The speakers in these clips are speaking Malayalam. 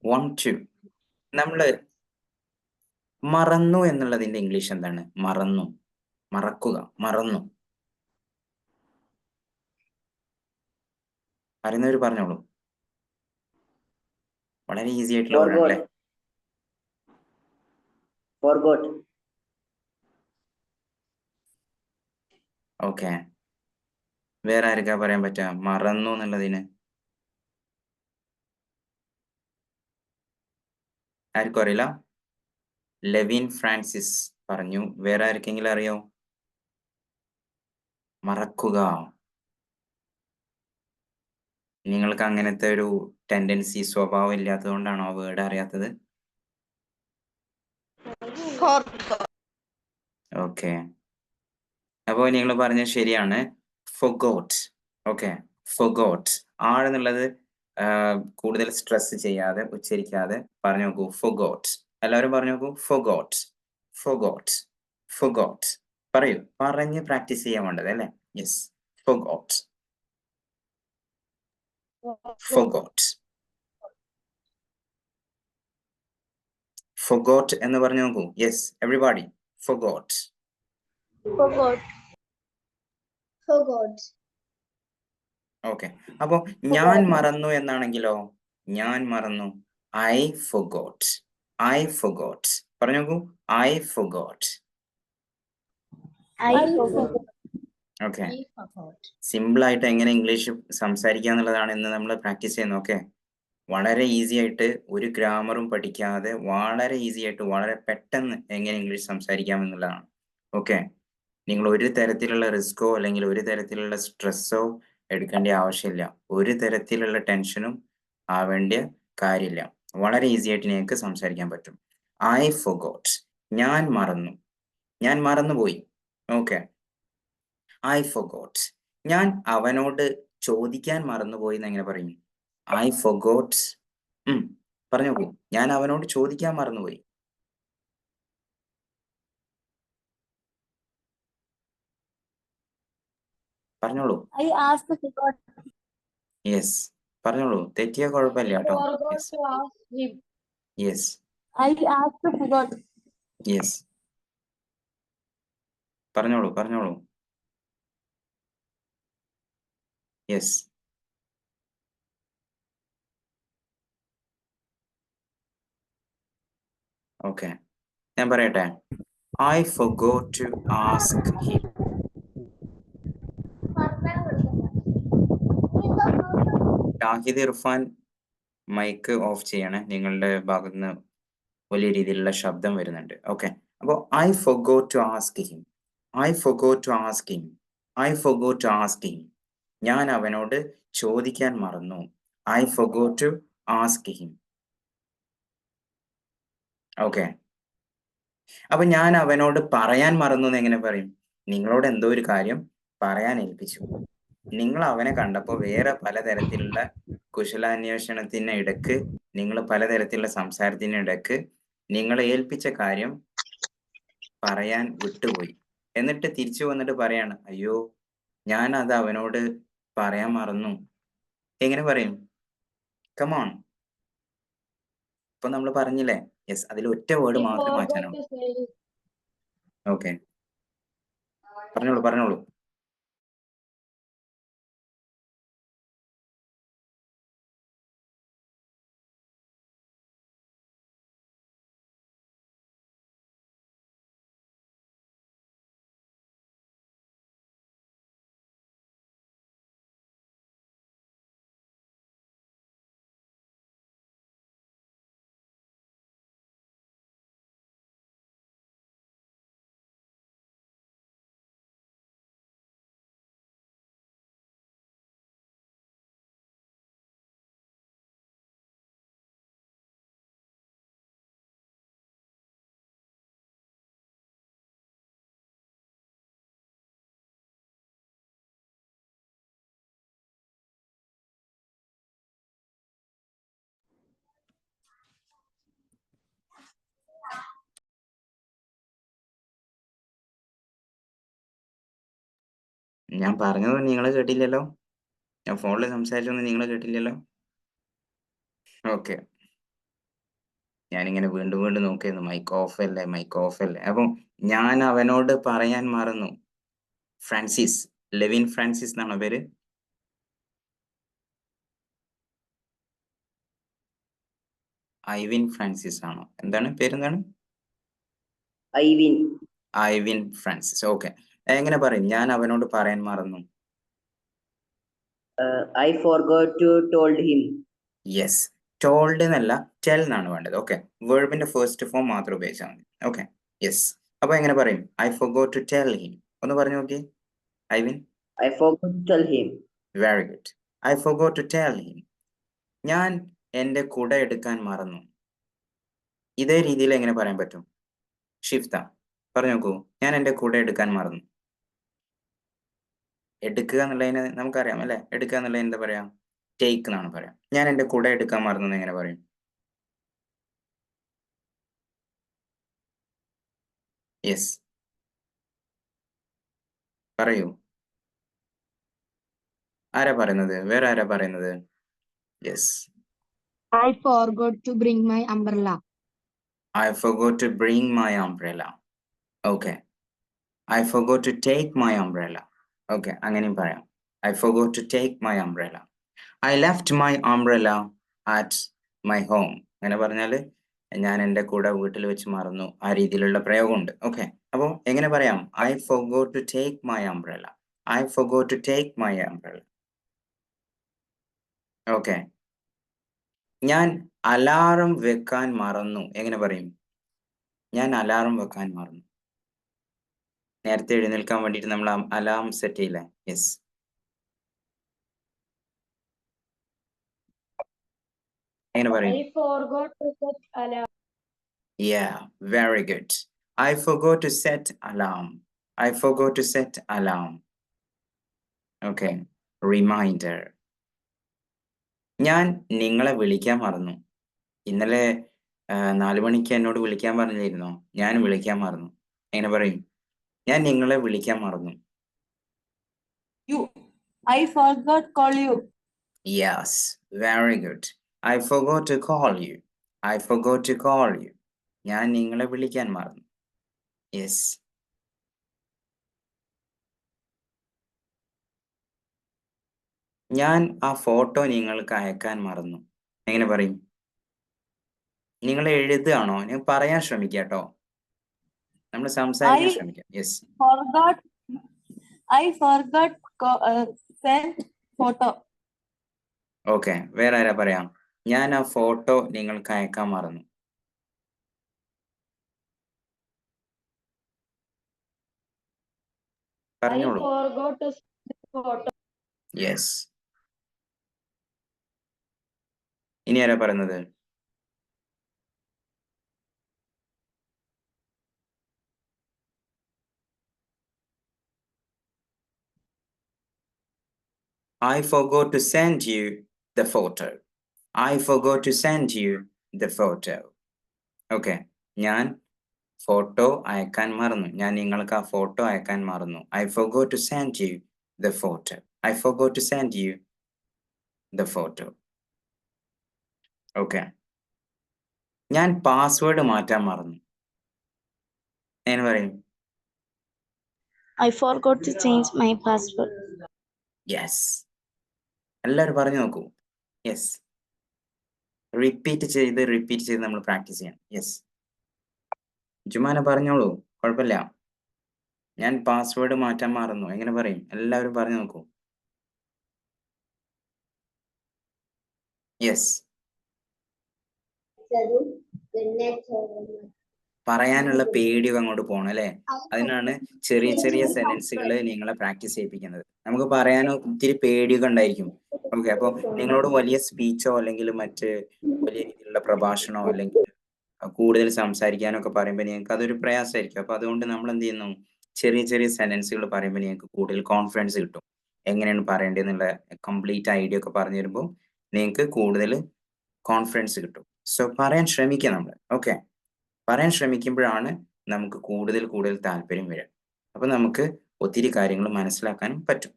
1, 2. നമ്മള് മറന്നു എന്നുള്ളതിന്റെ ഇംഗ്ലീഷ് എന്താണ്? മറന്നു, മറക്കുക, മറന്നു. അറിയുന്നവര് പറഞ്ഞോളൂ. വളരെ ഈസി ആയിട്ടുള്ള വേർഡാണ് അല്ലേ? Forgot. ഓക്കെ. വേറെ ആർക്കാ പറയാൻ പറ്റുക മറന്നു എന്നുള്ളതിന്? ആർക്കും അറിയില്ല? ലെവിൻ ഫ്രാൻസിസ് പറഞ്ഞു. വേറെ ആർക്കെങ്കിലും അറിയോ? മറക്കുക. നിങ്ങൾക്ക് അങ്ങനത്തെ ഒരു ടെൻഡൻസി സ്വഭാവം ഇല്ലാത്തത് കൊണ്ടാണോ ആ വേർഡ് അറിയാത്തത്? ഓക്കെ. അപ്പോൾ നിങ്ങൾ പറഞ്ഞത് ശരിയാണ്. ഫൊഗോട്ട്. ഓക്കെ. ഫൊഗോട്ട്. എന്നുള്ളത് കൂടുതൽ സ്ട്രെസ് ചെയ്യാതെ ഉച്ചരിക്കാതെ പറഞ്ഞു നോക്കൂ. ഫൊഗോട്ട്. എല്ലാവരും പറഞ്ഞു നോക്കൂ. Forgot, forgot, forgot. പറയൂ. പറഞ്ഞ് പ്രാക്ടീസ് ചെയ്യാൻ വേണ്ടത് അല്ലേ? യെസ്. Forgot, forgot. ഫൊഗോട്ട് എന്ന് പറഞ്ഞു നോക്കൂ. Yes everybody. Forgot. Forgot. Forgot. Okay. അപ്പോ ഞാൻ മറന്നു എന്നാണെങ്കിലോ? ഞാൻ മറന്നു. I forgot. I forgot. പറഞ്ഞു നോക്കൂ. I forgot. I forgot. Okay. I forgot. Simple ആയിട്ട് എങ്ങനെ ഇംഗ്ലീഷ് സംസാരിക്കുക എന്നുള്ളതാണ് ഇന്ന് നമ്മൾ പ്രാക്ടീസ് ചെയ്യുന്നത്. ഓക്കെ. വളരെ ഈസി ആയിട്ട് ഒരു ഗ്രാമറും പഠിക്കാതെ വളരെ ഈസി ആയിട്ട് വളരെ പെട്ടെന്ന് എങ്ങനെ ഇംഗ്ലീഷ് സംസാരിക്കാം എന്നുള്ളതാണ്. ഓക്കെ. നിങ്ങൾ ഒരു തരത്തിലുള്ള റിസ്കോ അല്ലെങ്കിൽ ഒരു തരത്തിലുള്ള സ്ട്രെസ്സോ എടുക്കേണ്ട ആവശ്യമില്ല. ഒരു തരത്തിലുള്ള ടെൻഷനും ആവേണ്ട കാര്യമില്ല. വളരെ ഈസി ആയിട്ട് നിങ്ങൾക്ക് സംസാരിക്കാൻ പറ്റും. I forgot. ഞാൻ മറന്നു. ഞാൻ മറന്നുപോയി. ഓക്കെ. I forgot. ഞാൻ അവനോട് ചോദിക്കാൻ മറന്നുപോയി എന്ന് എങ്ങനെ പറയും? I forgot. പറഞ്ഞു നോക്കൂ. ഞാൻ അവനോട് ചോദിക്കാൻ മറന്നുപോയി. പറഞ്ഞോളൂ. I asked forgot. യെസ്. പറഞ്ഞോളൂ. തെറ്റിയ കുഴപ്പമില്ല കേട്ടോ. Forgot yes. to ask him. Yes. I asked forgot. Yes. പറഞ്ഞോളൂ. പറഞ്ഞോളൂ. യെസ്. ഓക്കെ. ഞാൻ പറയട്ടെ. I forgot to ask him. Shahid Irfan mic off ചെയ്യണേ. നിങ്ങളുടെ ഭാഗത്ത് നിന്ന് വലിയ രീതിയിലുള്ള ശബ്ദം വരുന്നുണ്ട്. ഓക്കെ. അപ്പോൾ I forgot to ask him. I forgot to ask him. I forgot to ask him. ഞാൻ അവനോട് ചോദിക്കാൻ മറന്നു. I forgot to ask him. Okay. അപ്പൊ ഞാൻ അവനോട് പറയാൻ മറന്നു എന്ന് എങ്ങനെ പറയും? നിങ്ങളോട് എന്തോ ഒരു കാര്യം പറയാൻ ഏൽപ്പിച്ചു. നിങ്ങൾ അവനെ കണ്ടപ്പോൾ വേറെ പലതരത്തിലുള്ള കുശലാന്വേഷണത്തിന് ഇടക്ക്, നിങ്ങൾ പലതരത്തിലുള്ള സംസാരത്തിന് ഇടക്ക് നിങ്ങളെ ഏൽപ്പിച്ച കാര്യം പറയാൻ വിട്ടുപോയി. എന്നിട്ട് തിരിച്ചു വന്നിട്ട് പറയാണ്, അയ്യോ ഞാൻ അത് അവനോട് പറയാൻ മറന്നു. എങ്ങനെ പറയും? കമോൺ. ഇപ്പൊ നമ്മൾ പറഞ്ഞില്ലേ? യെസ്. അതിൽ ഒറ്റ വേർഡ് I മാത്രം forgot മാറ്റാനുള്ളൂ. to say. ഓക്കെ. പറഞ്ഞോളൂ. പറഞ്ഞോളൂ. ഞാൻ പറഞ്ഞതൊന്നും നിങ്ങൾ കേട്ടില്ലല്ലോ? ഞാൻ ഫോണിൽ സംസാരിച്ചൊന്നും നിങ്ങൾ കേട്ടില്ലല്ലോ? ഓക്കെ. ഞാനിങ്ങനെ വീണ്ടും വീണ്ടും നോക്കിയിരുന്നു മൈക്ക് ഓഫ് അല്ലേ മൈക്ക് ഓഫ് അല്ലേ. അപ്പം ഞാൻ അവനോട് പറയാൻ മറന്നു. ഫ്രാൻസിസ്, ലെവിൻ ഫ്രാൻസിസ് എന്നാണോ പേര്? ഐവിൻ ഫ്രാൻസിസ് ആണോ? എന്താണ് പേരെന്താണ്? ഐവിൻ. ഐവിൻ ഫ്രാൻസിസ്. ഓക്കെ, എങ്ങനെ പറയും? ഞാൻ അവനോട് പറയാൻ മറന്നു. I forgot to told him. Yes, told എന്നല്ല ടെൽ എന്നാണ് വേണ്ടത്. ഓക്കെ, വേർബിന്റെ ഫസ്റ്റ് ഫോം മാത്രം ഉപയോഗിച്ചാൽ മതി. Okay, yes. അപ്പൊ എങ്ങനെ പറയും? I forgot to tell him. ഒന്ന് പറഞ്ഞു നോക്കി Ivin. I forgot to tell him. Very good. I forgot to tell him. ഞാൻ എൻ്റെ കുട എടുക്കാൻ മറന്നു. ഇതേ രീതിയിൽ എങ്ങനെ പറയാൻ പറ്റും? ഷിഫ്ത പറഞ്ഞു നോക്കൂ. ഞാൻ എൻ്റെ കുട എടുക്കാൻ മറന്നു. എടുക്കുക എന്നുള്ളതിന് നമുക്കറിയാം അല്ലെ? എടുക്കുക എന്നുള്ളതിന് എന്താ പറയാ? ടേക്ക് എന്നാണ് പറയാം. ഞാൻ എൻ്റെ കുട എടുക്കാൻ മറന്നു എന്ന് എങ്ങനെ പറയും? യെസ്, പറയൂ. ആരാ പറയുന്നത്? വേറെ ആരാ പറയുന്നത്? Yes. I forgot to bring my umbrella. I forgot to bring my umbrella. Okay. I forgot to take my umbrella. Okay, അങ്ങനെയും പറയാം. I forgot to take my umbrella. I left my umbrella at my home. അങ്ങനെ പറഞ്ഞാൽ ഞാൻ എൻ്റെ കൂടെ വീട്ടിൽ വെച്ച് മറന്നു. ആ രീതിയിലുള്ള പ്രയോഗമുണ്ട്. ഓക്കെ, അപ്പോൾ എങ്ങനെ പറയാം? I forgot to take my umbrella. I forgot to take my umbrella. Okay, ഞാൻ അലാറം വെക്കാൻ മറന്നു. എങ്ങനെ പറയും? ഞാൻ അലാറം വെക്കാൻ മറന്നു. നേരത്തെ എഴുന്നേൽക്കാൻ വേണ്ടിയിട്ട് നമ്മൾ അലാം സെറ്റ് ചെയ്യില്ലേ? യെസ്. എങ്ങനെ പറയും? I forgot to set alarm. Yeah, very good. I forgot to set alarm. I forgot to set alarm. Okay, reminder. ഞാൻ നിങ്ങളെ വിളിക്കാൻ മറന്നു. ഇന്നലെ 4 മണിക്ക് എന്നോട് വിളിക്കാൻ പറഞ്ഞിരുന്നോ? ഞാൻ വിളിക്കാൻ മറന്നു. എങ്ങനെ പറയും? ഞാൻ നിങ്ങളെ വിളിക്കാൻ മറന്നു. I forgot call you. Yes, very good. I forgot to call you. I forgot to call you. ഞാൻ നിങ്ങളെ വിളിക്കാൻ മറന്നു. യെസ്. ഞാൻ ആ ഫോട്ടോ നിങ്ങൾക്ക് അയക്കാൻ മറന്നു. എങ്ങനെ പറയും? നിങ്ങൾ എഴുതുകയാണോ? ഞാൻ പറയാൻ ശ്രമിക്കാം കേട്ടോ. നമ്മൾ സംസാരിക്കാൻ ശ്രമിക്കാം. Yes. I forgot send photo. Okay, വേറെ ആരാ പറയാം? ഞാൻ ആ ഫോട്ടോ നിങ്ങൾക്ക് അയക്കാൻ മറന്നു. പറഞ്ഞോളൂ. I forgot to send photo. Yes. ഇനി ആരാ പറയുന്നത്? I forgot to send you the photo. I forgot to send you the photo. Okay, ഞാൻ ഫോട്ടോ അയക്കാൻ മറന്നു. ഞാൻ നിങ്ങൾക്ക് ആ ഫോട്ടോ അയക്കാൻ മറന്നു. I forgot to send you the photo. I forgot to send you the photo. Okay, ഞാൻ പാസ്വേഡ് മാറ്റാൻ മറന്നു. എങ്ങനെ പറയും? I forgot to change my password. Yes. എല്ലാവരും പറഞ്ഞു നോക്കൂ. യെസ്, റിപ്പീറ്റ് ചെയ്ത് നമ്മൾ പ്രാക്ടീസ് ചെയ്യണം. യെസ്, ജുമാന പറഞ്ഞോളൂ, കുഴപ്പമില്ല. ഞാൻ പാസ്വേഡ് മാറ്റാൻ മറന്നു. എങ്ങനെ പറയും? എല്ലാവരും പറഞ്ഞു നോക്കൂ. യെസ്, പറയാനുള്ള പേടിയൊക്കെ അങ്ങോട്ട് പോകണം അല്ലേ? അതിനാണ് ചെറിയ ചെറിയ സെന്റൻസുകൾ നിങ്ങളെ പ്രാക്ടീസ് ചെയ്യിപ്പിക്കുന്നത്. നമുക്ക് പറയാനോ ഒത്തിരി പേടിയൊക്കെ ഉണ്ടായിരിക്കും. ഓക്കെ, അപ്പോൾ നിങ്ങളോട് വലിയ സ്പീച്ചോ അല്ലെങ്കിൽ മറ്റ് വലിയ രീതിയിലുള്ള പ്രഭാഷണമോ അല്ലെങ്കിൽ കൂടുതൽ സംസാരിക്കാനൊക്കെ പറയുമ്പോൾ നിങ്ങൾക്ക് അതൊരു പ്രയാസമായിരിക്കും. അപ്പൊ അതുകൊണ്ട് നമ്മൾ എന്ത് ചെയ്യുന്നു? ചെറിയ ചെറിയ സെന്റൻസുകൾ പറയുമ്പോൾ നിങ്ങൾക്ക് കൂടുതൽ കോൺഫിഡൻസ് കിട്ടും. എങ്ങനെയാണ് പറയേണ്ടതെന്നുള്ള കംപ്ലീറ്റ് ഐഡിയ ഒക്കെ പറഞ്ഞു തരുമ്പോൾ നിങ്ങൾക്ക് കൂടുതൽ കോൺഫിഡൻസ് കിട്ടും. സോ പറയാൻ ശ്രമിക്കുക നമ്മൾ. ഓക്കെ, പറയാൻ ശ്രമിക്കുമ്പോഴാണ് നമുക്ക് കൂടുതൽ താല്പര്യം വരിക. അപ്പൊ നമുക്ക് ഒത്തിരി കാര്യങ്ങൾ മനസ്സിലാക്കാനും പറ്റും.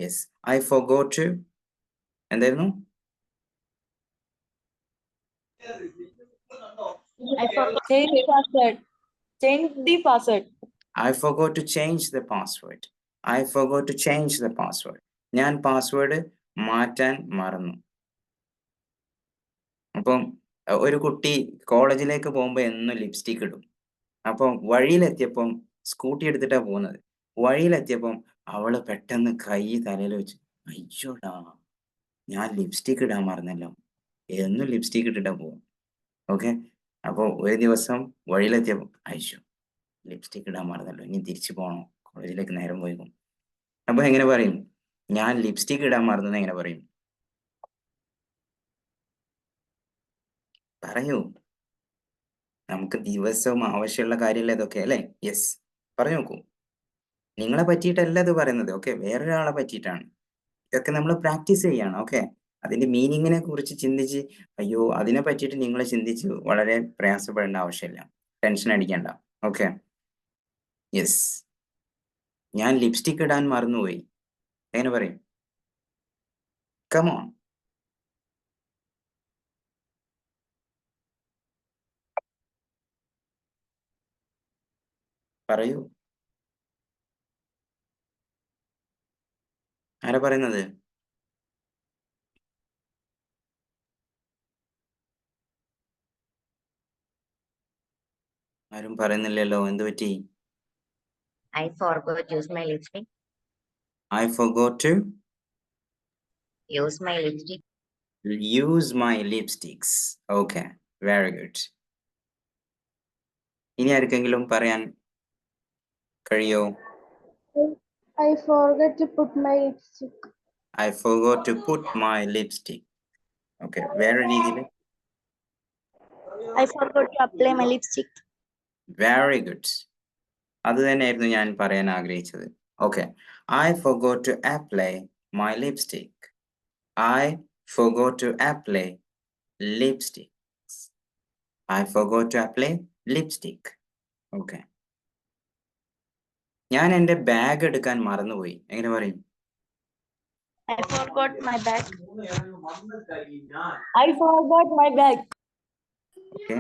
യെസ്, ഐ ഫോർഗോട്ട് ടു എന്തായിരുന്നു? I forgot. Change password. Change the password. I forgot to change the password. I forgot to change the password. ഞാൻ പാസ്വേഡ് മാറ്റാൻ മറന്നു. അപ്പം ഒരു കുട്ടി കോളേജിലേക്ക് പോകുമ്പോൾ എന്നും ലിപ്സ്റ്റിക് ഇടും. അപ്പം വഴിയിലെത്തിയപ്പം സ്കൂട്ടി എടുത്തിട്ടാ പോകുന്നത്. വഴിയിലെത്തിയപ്പം അവള് പെട്ടെന്ന് കൈ തലയിൽ വെച്ച് അയ്യോടാ ഞാൻ ലിപ്സ്റ്റിക് ഇടാൻ മറന്നല്ലോ. എന്നും ലിപ്സ്റ്റിക് ഇട്ടിട്ടാ പോകും. ഓക്കെ, അപ്പോൾ ഒരു ദിവസം വഴിയിലെത്തിയപ്പോൾ അയ്യോ ലിപ്സ്റ്റിക് ഇടാൻ മറന്നല്ലോ, ഇനി തിരിച്ചു പോകണം, കോളേജിലേക്ക് നേരം പോയിക്കും. അപ്പൊ എങ്ങനെ പറയും? ഞാൻ ലിപ്സ്റ്റിക് ഇടാൻ മറന്നെന്ന് എങ്ങനെ പറയും? പറയൂ, നമുക്ക് ദിവസവും ആവശ്യമുള്ള കാര്യമല്ല ഇതൊക്കെ അല്ലേ? യെസ്, പറഞ്ഞു നോക്കൂ. നിങ്ങളെ പറ്റിയിട്ടല്ല ഇത് പറയുന്നത്, ഓക്കെ, വേറൊരാളെ പറ്റിയിട്ടാണ്. ഇതൊക്കെ നമ്മൾ പ്രാക്ടീസ് ചെയ്യാണ്. ഓക്കെ, അതിന്റെ മീനിങ്ങിനെ കുറിച്ച് ചിന്തിച്ച് അയ്യോ അതിനെ പറ്റിയിട്ട് നിങ്ങൾ ചിന്തിച്ച് വളരെ പ്രയാസപ്പെടേണ്ട ആവശ്യമില്ല, ടെൻഷൻ അടിക്കേണ്ട. ഓക്കെ, യെസ്, ഞാൻ ലിപ്സ്റ്റിക് ഇടാൻ മറന്നുപോയി. എങ്ങനെ പറയും? കമോൺ, പറയൂ. ആരാ പറയുന്നത്? ആരും പറയുന്നില്ലല്ലോ, എന്ത് പറ്റി? I forgot to use my lipstick. I forgot to Use my lipstick. use my lipsticks. Okay, very good. ഇനി ആർക്കെങ്കിലും പറയാൻ കഴിയോ? I forgot to put my lipstick. I forgot to put my lipstick. Okay, വേറെ രീതിയിൽ. I forgot to apply my lipstick. Very good. അത് തന്നെയായിരുന്നു ഞാൻ പറയാൻ ആഗ്രഹിച്ചത്. Okay, I forgot to apply my lipstick. I forgot to apply lipsticks. I forgot to apply lipstick. Okay. ഞാൻ എൻ്റെ ബാഗ് എടുക്കാൻ മറന്നുപോയി. എങ്ങനെ പറയും? I forgot my bag. I forgot my bag. Okay.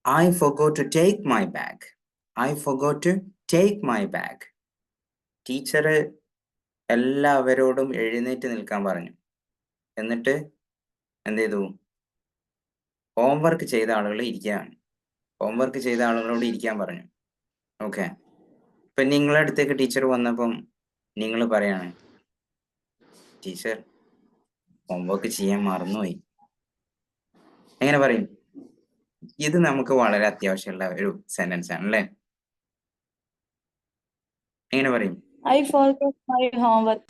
I forgot to take my bag. I forgot to take my bag. Teacher എല്ലാവരോടും എഴുന്നേറ്റ് നിൽക്കാൻ പറഞ്ഞു. എന്നിട്ട് എന്ത് ചെയ്തു? ഹോംവർക്ക് ചെയ്ത ആളുകൾ ഇരിക്കുകയാണ്. ഹോംവർക്ക് ചെയ്ത ആളുകളോട് ഇരിക്കാൻ പറഞ്ഞു. ഓക്കെ, ഇപ്പം നിങ്ങളുടെ അടുത്തേക്ക് ടീച്ചർ വന്നപ്പം നിങ്ങൾ പറയാണ് ടീച്ചർ ഹോംവർക്ക് ചെയ്യാൻ മറന്നുപോയി. എങ്ങനെ പറയും? ഇത് നമുക്ക് വളരെ അത്യാവശ്യമുള്ള ഒരു സെന്റൻസ് ആണ് അല്ലേ? എങ്ങനെ പറയും? I forgot my homework.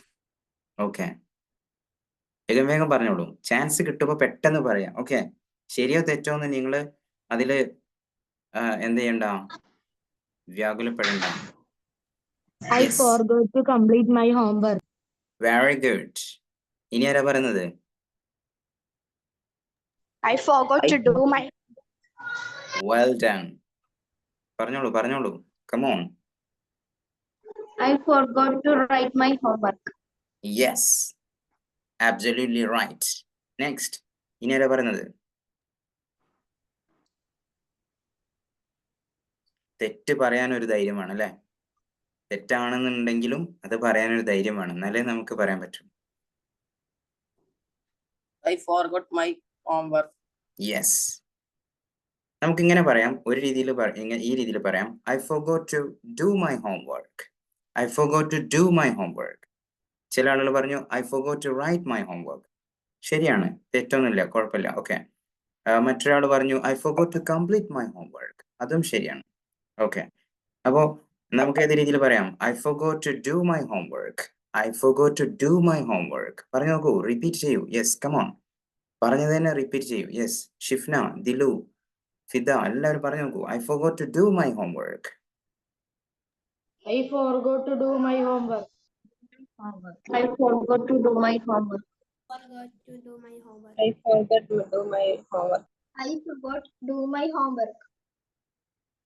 Okay, വേഗം വേഗം പറഞ്ഞോളൂ, ചാൻസ് കിട്ടുമ്പോൾ പെട്ടെന്ന് പറയാം. ഓക്കെ, ശരിയോ തെറ്റോ എന്ന് നിങ്ങൾ അതിൽ എന്ത് ചെയ്യണ്ട, വ്യാകുലപ്പെടണ്ട. I forgot to complete my homework. Very good. ഇനി ആരാ പറയുന്നത്? I forgot to do my. Well done. പറഞ്ഞോളൂ പറഞ്ഞോളൂ, come on. I forgot to write my homework. Yes, absolutely right. Next, ഇനി ആരാ പറയുന്നത്? തെറ്റ് പറയാനൊരു ധൈര്യം വേണം അല്ലേ? തെറ്റാണെന്നുണ്ടെങ്കിലും അത് പറയാനൊരു ധൈര്യം വേണം, എന്നാലേ നമുക്ക് പറയാൻ പറ്റും. I forgot my homework. Yes, നമുക്ക് ഇങ്ങനെ പറയാം, ഒരു രീതിയിൽ ഈ രീതിയിൽ പറയാം, I forgot to do my homework. I forgot to do my homework. ചില ആളുകൾ പറഞ്ഞു I forgot to write my homework. ശരിയാണ്, തെറ്റൊന്നുമില്ല, കുഴപ്പമില്ല. ഓക്കെ, മറ്റൊരാൾ പറഞ്ഞു I forgot to complete my homework. അതും ശരിയാണ്. ഓക്കെ, അപ്പോൾ നമുക്ക് ഏത് രീതിയിൽ പറയാം? I forgot to do my homework. I forgot to do my homework. പറഞ്ഞു നോക്കൂ, റിപ്പീറ്റ് ചെയ്യൂ. യെസ്, കമോൺ, പറഞ്ഞത് തന്നെ റിപ്പീറ്റ് ചെയ്യൂ. യെസ്, ഷിഫ്ന, ദിലു, ഫിദ, എല്ലാവരും പറഞ്ഞു നോക്കൂ. I forgot to do my homework. I forgot to do my homework. I forgot to do my homework. Forgot to do my homework. I forgot to do my homework. I forgot to do my homework.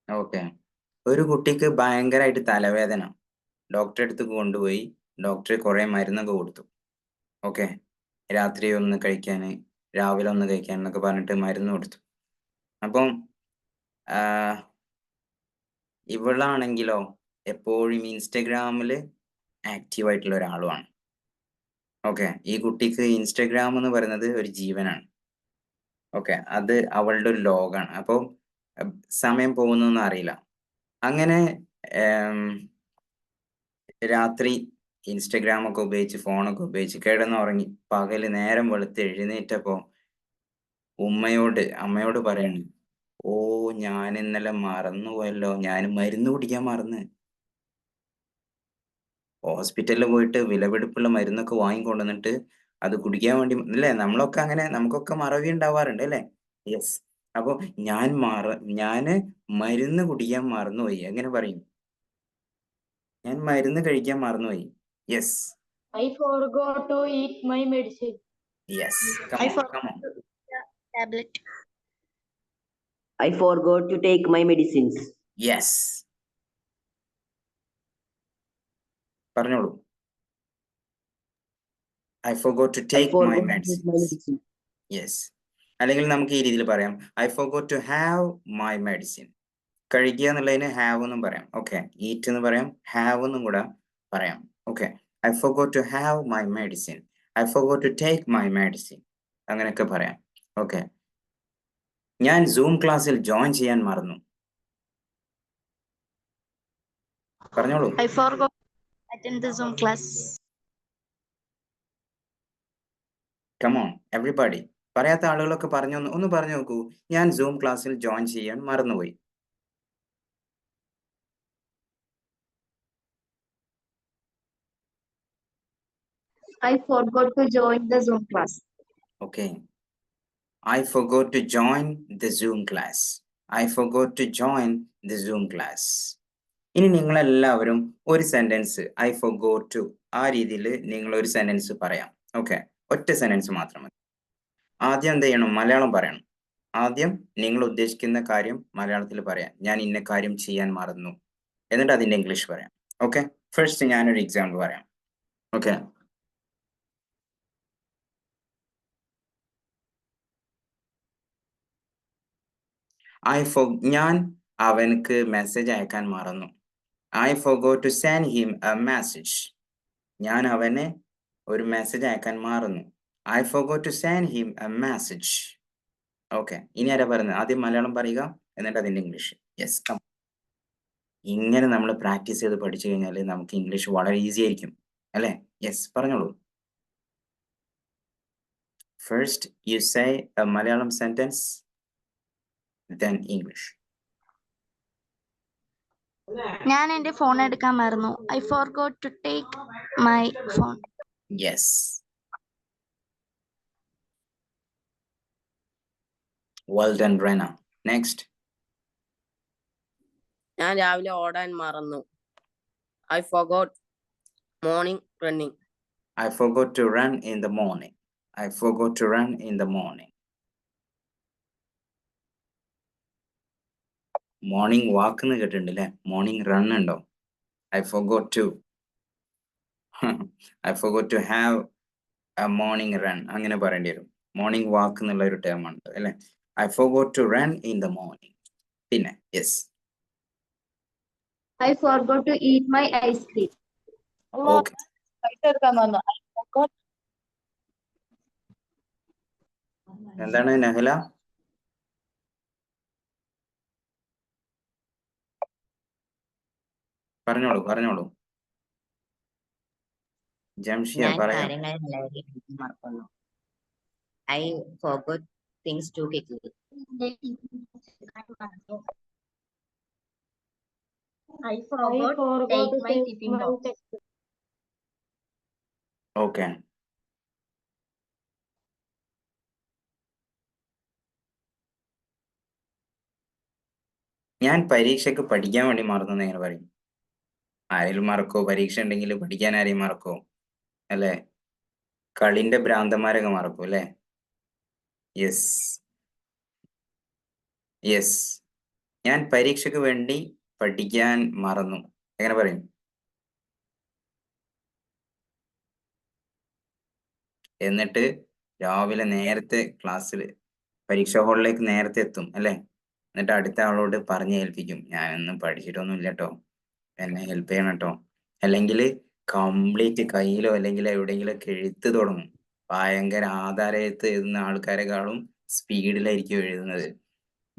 Okay, ഒരു കുട്ടിക്ക് ഭയങ്കരമായിട്ട് തലവേദന. ഡോക്ടറെ അടുത്ത് കൊണ്ടുപോയി, ഡോക്ടർ കുറേ മരുന്നൊക്കെ കൊടുത്തു. ഓക്കെ, രാത്രി ഒന്ന് കഴിക്കാൻ, രാവിലെ ഒന്ന് കഴിക്കാൻ എന്നൊക്കെ പറഞ്ഞിട്ട് മരുന്ന് കൊടുത്തു. അപ്പം ഇവളാണെങ്കിലോ എപ്പോഴും ഇൻസ്റ്റഗ്രാമിൽ ആക്റ്റീവ് ആയിട്ടുള്ള ഒരാളുമാണ്. ഓക്കെ, ഈ കുട്ടിക്ക് ഇൻസ്റ്റഗ്രാം എന്ന് പറയുന്നത് ഒരു ജീവനാണ്. ഓക്കെ, അത് അവളുടെ ഒരു ലോകമാണ്. അപ്പോൾ സമയം പോകുന്നൊന്നും അറിയില്ല. അങ്ങനെ രാത്രി ഇൻസ്റ്റഗ്രാം ഒക്കെ ഉപയോഗിച്ച് ഫോണൊക്കെ ഉപയോഗിച്ച് കിടന്നുറങ്ങി. പകല് നേരം വെളുത്ത് എഴുന്നേറ്റപ്പോ അമ്മയോട് പറയണ്, ഓ ഞാൻ ഇന്നലെ മറന്നുപോയല്ലോ, ഞാൻ മരുന്ന് കുടിക്കാൻ മറന്ന്. ഹോസ്പിറ്റലിൽ പോയിട്ട് വിലപിടിപ്പുള്ള മരുന്നൊക്കെ വാങ്ങിക്കൊണ്ടുവന്നിട്ട് അത് കുടിക്കാൻ വേണ്ടി അല്ലേ, നമ്മളൊക്കെ അങ്ങനെ, നമുക്കൊക്കെ മറവി ഉണ്ടാവാറുണ്ട് അല്ലേ? യെസ്. അപ്പൊ ഞാന് മരുന്ന് കുടിക്കാൻ മറന്നുപോയി. എങ്ങനെ പറയും? ഞാൻ മരുന്ന് കഴിക്കാൻ മറന്നുപോയി. Yes. I forgot to eat my medicine. Yes. I Come forgot on. to eat a tablet. I forgot to take my medicines. Yes. പറഞ്ഞോളൂ. I forgot to I take my forgot to take my medicines. medicine. Yes. അല്ലെങ്കിൽ നമുക്ക് ഈ രീതിയിൽ പറയാം, I forgot to have my medicine. കഴിക്കുക എന്നുള്ളതിന് ഹാവ് എന്നും പറയാം. ഓക്കെ, ഈറ്റ് എന്ന് പറയാം, ഹാവ് എന്നും കൂടെ പറയാം. Okay, I forgot to have my medicine. I forgot to take my medicine. അങ്ങനെയൊക്കെ പറയാം. ഓക്കെ, ഞാൻ സൂം ക്ലാസ്സിൽ ജോയിൻ ചെയ്യാൻ മറന്നു. പറഞ്ഞോളൂ. I forgot to attend the Zoom class. Come on, everybody. പറയാത്ത ആളുകളൊക്കെ ഒന്ന് പറഞ്ഞു നോക്കൂ. ഞാൻ സൂം ക്ലാസ്സിൽ ജോയിൻ ചെയ്യാൻ മറന്നുപോയി. I forgot to join the Zoom class. Okay. I forgot to join the Zoom class. I forgot to join the Zoom class. ഇനി നിങ്ങളെല്ലാവരും ഒരു സെന്റൻസ് I forgot to ആ രീതിയിൽ നിങ്ങൾ ഒരു സെന്റൻസ് പറയാം. ഓക്കെ, ഒറ്റ സെന്റൻസ് മാത്രം മതി. ആദ്യം എന്ത് ചെയ്യണം? മലയാളം പറയണം. ആദ്യം നിങ്ങൾ ഉദ്ദേശിക്കുന്ന കാര്യം മലയാളത്തിൽ പറയാം. ഞാൻ ഇന്ന കാര്യം ചെയ്യാൻ മറന്നു, എന്നിട്ട് അതിന്റെ ഇംഗ്ലീഷ് പറയാം. ഓക്കെ, ഫസ്റ്റ് ഞാനൊരു എക്സാമ്പിൾ പറയാം. ഓക്കെ, ഞാൻ അവനക്ക് മെസ്സേജ് അയക്കാൻ മറന്നു. I forgot to send him a message. ഞാൻ അവന് ഒരു മെസ്സേജ് അയക്കാൻ മറന്നു. I forgot to send him a message. Okay, ഇനി ആരാ പറയുന്നത്? ആദ്യം മലയാളം പറയുക, എന്നിട്ട് അതിന്റെ ഇംഗ്ലീഷ്. Yes, come. ഇങ്ങനെ നമ്മൾ പ്രാക്ടീസ് ചെയ്ത് പഠിച്ചു കഴിഞ്ഞാൽ നമുക്ക് ഇംഗ്ലീഷ് വളരെ ഈസി ആയിരിക്കും അല്ലേ? യെസ്, പറഞ്ഞോളൂ. First you say A Malayalam sentence, then English. ഞാൻ എൻ്റെ ഫോൺ എടുക്കാൻ മറന്നു. I forgot to take my phone. Yes. Well done, Rena. Next. ഞാൻ രാവിലെ ഓടാൻ മറന്നു. I forgot morning running. I forgot to run in the morning. I forgot to run in the morning. Morning walk എന്ന് കേട്ടിട്ടുണ്ടല്ലേ? മോർണിംഗ് റൺ ഉണ്ടോ? I forgot to I forgot to have a morning run. അങ്ങനെ പറയേണ്ടി വരും. മോർണിംഗ് വാക്ക് എന്നുള്ള ഒരു ടേം ആണ് അല്ലേ? I forgot to run in the morning. പിന്നെ yes. I forgot to eat my ice cream. Okay, എന്താണ് നഹല? പറഞ്ഞോളൂ. ജംഷിയ ഞാൻ പറയാം. കാര്യങ്ങൾ എല്ലാവരെയും മറക്കുന്നു. I forgot things too quickly. I forgot to take my tiffin box. Okay, ഞാൻ പരീക്ഷയ്ക്ക് പഠിക്കാൻ വേണ്ടി മറന്നു എങ്ങനെ പറയും? ആരെങ്കിലും മറക്കോ? പരീക്ഷ ഉണ്ടെങ്കിൽ പഠിക്കാൻ ആരെയും മറക്കോ? അല്ലേ? കളിന്റെ ഭ്രാന്തന്മാരൊക്കെ മറക്കും അല്ലേ? യെസ്. ഞാൻ പരീക്ഷയ്ക്ക് വേണ്ടി പഠിക്കാൻ മറന്നു, എങ്ങനെ പറയും? എന്നിട്ട് രാവിലെ നേരത്തെ ക്ലാസ്സിൽ പരീക്ഷാ ഹാളിലേക്ക് നേരത്തെ എത്തും അല്ലേ? എന്നിട്ട് അടുത്ത ആളോട് പറഞ്ഞ് ഏൽപ്പിക്കും, ഞാനൊന്നും പഠിച്ചിട്ടൊന്നുമില്ല കേട്ടോ, എന്നെ ഹെൽപ്പ് ചെയ്യണം കേട്ടോ. അല്ലെങ്കിൽ കംപ്ലീറ്റ് കയ്യിലോ അല്ലെങ്കിൽ എവിടെയെങ്കിലുമൊക്കെ എഴുത്ത് തുടങ്ങും. ഭയങ്കര ആധാര എഴുത്ത് എഴുതുന്ന ആൾക്കാരെക്കാളും സ്പീഡിലായിരിക്കും എഴുതുന്നത്.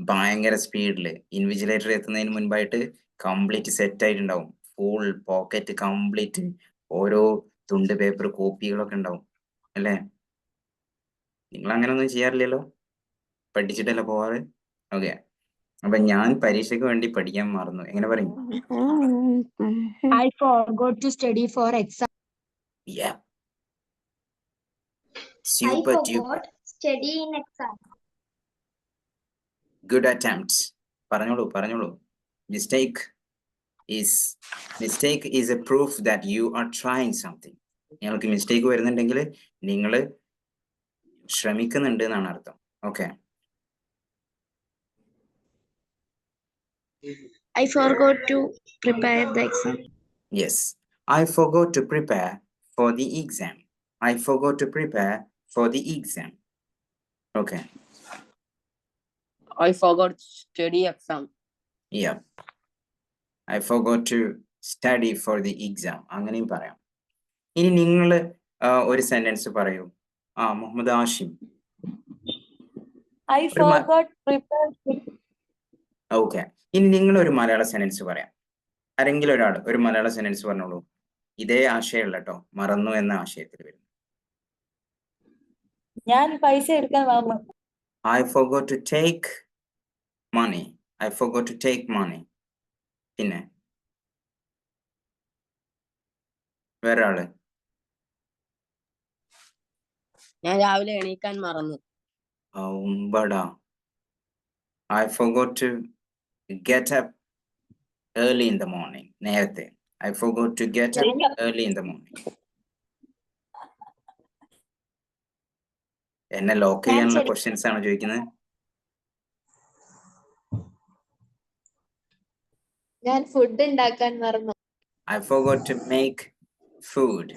ഭയങ്കര സ്പീഡിൽ ഇൻവിജിലേറ്റർ എത്തുന്നതിന് മുൻപായിട്ട് കംപ്ലീറ്റ് സെറ്റ് ആയിട്ടുണ്ടാവും. ഫുൾ പോക്കറ്റ് കംപ്ലീറ്റ് ഓരോ തുണ്ട് പേപ്പർ കോപ്പികളൊക്കെ ഉണ്ടാവും അല്ലേ? നിങ്ങൾ അങ്ങനെ ഒന്നും ചെയ്യാറില്ലല്ലോ, പഠിച്ചിട്ടല്ല പോവാറ്. ഓക്കെ, അപ്പൊ ഞാൻ പരീക്ഷയ്ക്ക് വേണ്ടി പഠിക്കാൻ മറന്നു. എങ്ങനെ പറയും? I forgot to study for exam. Yeah. I Super duper. forgot study in exam. Good attempts. പറഞ്ഞോളൂ. Mistake is a proof that you are trying something. നിങ്ങൾക്ക് മിസ്റ്റേക്ക് വരുന്നുണ്ടെങ്കിൽ നിങ്ങൾ ശ്രമിക്കുന്നുണ്ട് എന്നാണ് അർത്ഥം. Okay, I forgot to prepare the exam. yes, I forgot to prepare for the exam. I forgot to prepare for the exam. Okay, I forgot study exam. yeah, I forgot to study for the exam. അങ്ങനെയും പറയാം. ഇനി നിങ്ങൾ ഒരു സെന്റൻസ് പറയൂ. Muhammad Ashim. I forgot prepare. Okay, ഇനി നിങ്ങൾ ഒരു മലയാള സെന്റൻസ് പറയാം. ആരെങ്കിലും ഒരാൾ ഒരു മലയാള സെന്റൻസ് പറഞ്ഞോളൂ. ഇതേ ആശയമുള്ള കേട്ടോ, മറന്നു എന്ന ആശയത്തിൽ വരും. ഞാൻ പൈസ എടുക്കാൻ മറന്നു. I forgot to take money. I forgot to take money. പിന്നെ വേറെ ആള്. ഞാൻ രാവിലെ എണീക്കാൻ മറന്നു. I forgot to get up early in the morning. നേരത്തെ I forgot to get up early in the morning. എന്നെ ലോക്ക് ചെയ്യാനുള്ള ക്വസ്റ്റ്യൻസ് ആണ് ചോദിക്കുന്നത്. ഞാൻ ഫുഡ് ഉണ്ടാക്കാൻ മറന്നു. I forgot to make food.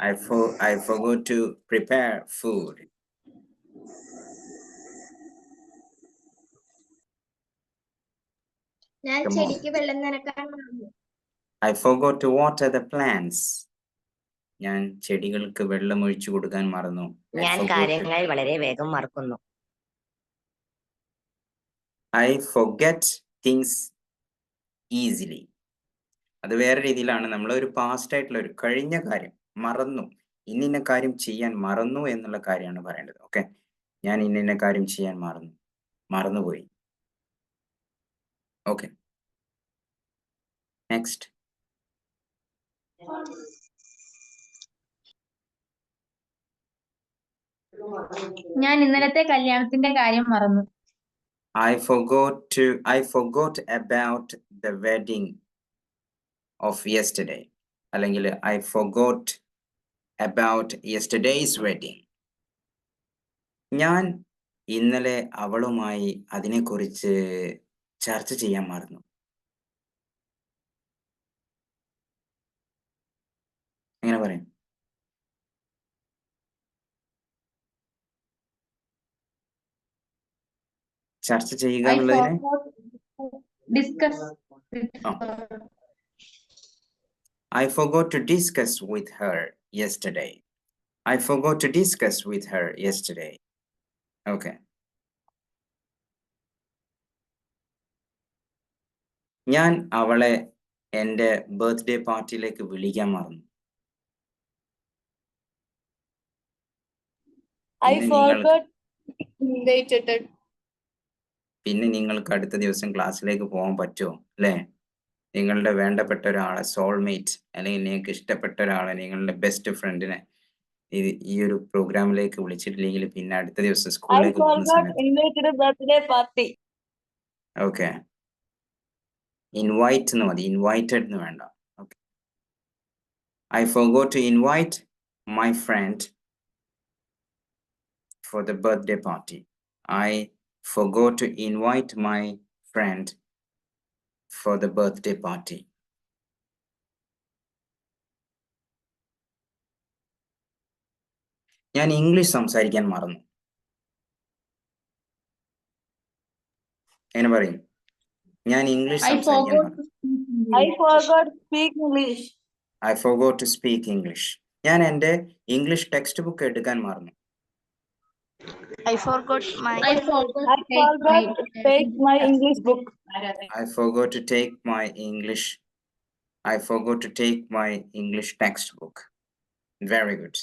I forgot to prepare food. ഞാൻ Come on. ചെടിക്ക് വെള്ളം നനക്കാൻ മറന്നു. I forgot to water the plants. ഞാൻ ചെടികൾക്ക് വെള്ളം ഒഴിച്ചു കൊടുക്കാൻ മറന്നു. ഞാൻ കാര്യങ്ങൾ വളരെ വേഗം മറക്കുന്നു. I forget things easily. അത് വേറെ രീതിയിലാണ്. നമ്മൾ ഒരു പാസ്റ്റ് ആയിട്ടുള്ള ഒരു കഴിഞ്ഞ കാര്യം മറന്നു, ഇന്നിന്ന കാര്യം ചെയ്യാൻ മറന്നു എന്നുള്ള കാര്യമാണ് പറയേണ്ടത്. ഓക്കെ, ഞാൻ ഇന്നിന്ന കാര്യം ചെയ്യാൻ മറന്നുപോയി. Okay, next. ഞാൻ ഇന്നലത്തെ കല്യാണത്തിന്റെ കാര്യം മറന്നു. I forgot about the wedding of yesterday. അല്ലെങ്കിൽ I forgot about yesterday's wedding. ഞാൻ ഇന്നലെ അവളുമായി അതിനെക്കുറിച്ച് ചർച്ച ചെയ്യാൻ മറന്നു. എങ്ങനെ പറയും? ചർച്ച ചെയ്യുക എന്നുള്ളതിന് I forgot to discuss with her yesterday. I forgot to discuss with her yesterday. Okay. ഞാൻ അവളെ എൻ്റെ ബർത്ത്ഡേ പാർട്ടിയിലേക്ക് വിളിക്കാൻ മറന്നു. പിന്നെ നിങ്ങൾക്ക് അടുത്ത ദിവസം ക്ലാസ്സിലേക്ക് പോകാൻ പറ്റുമോ? അല്ലേ? നിങ്ങളുടെ വേണ്ടപ്പെട്ട ഒരാളെ, സോൾമേറ്റ് അല്ലെങ്കിൽ നിങ്ങൾക്ക് ഇഷ്ടപ്പെട്ട ഒരാളെ, നിങ്ങളുടെ ബെസ്റ്റ് ഫ്രണ്ടിനെ ഈ ഒരു പ്രോഗ്രാമിലേക്ക് വിളിച്ചിട്ടില്ലെങ്കിൽ പിന്നെ അടുത്ത ദിവസം സ്കൂളിലേക്ക് പോകുന്ന സമയത്ത് ഓക്കെ, ഇൻവൈറ്റ് എന്ന് മതി, ഇൻവൈറ്റഡ് എന്ന് വേണ്ട. Okay, I forgot to invite my friend for the birthday party. I forgot to invite my friend for the birthday party. ഞാൻ ഇംഗ്ലീഷ് സംസാരിക്കാൻ മറന്നു. എങ്ങനെ പറയും? ഞാൻ ഇംഗ്ലീഷ് സംസാരിക്കാൻ മറന്നു. I forgot to speak English. I forgot to speak English. ഞാൻ എൻ്റെ ഇംഗ്ലീഷ് ടെക്സ്റ്റ് ബുക്ക് എടുക്കാൻ മറന്നു. I forgot my I forgot I forgot to take my English book. I forgot to take my English. I forgot to take my English textbook. Very good.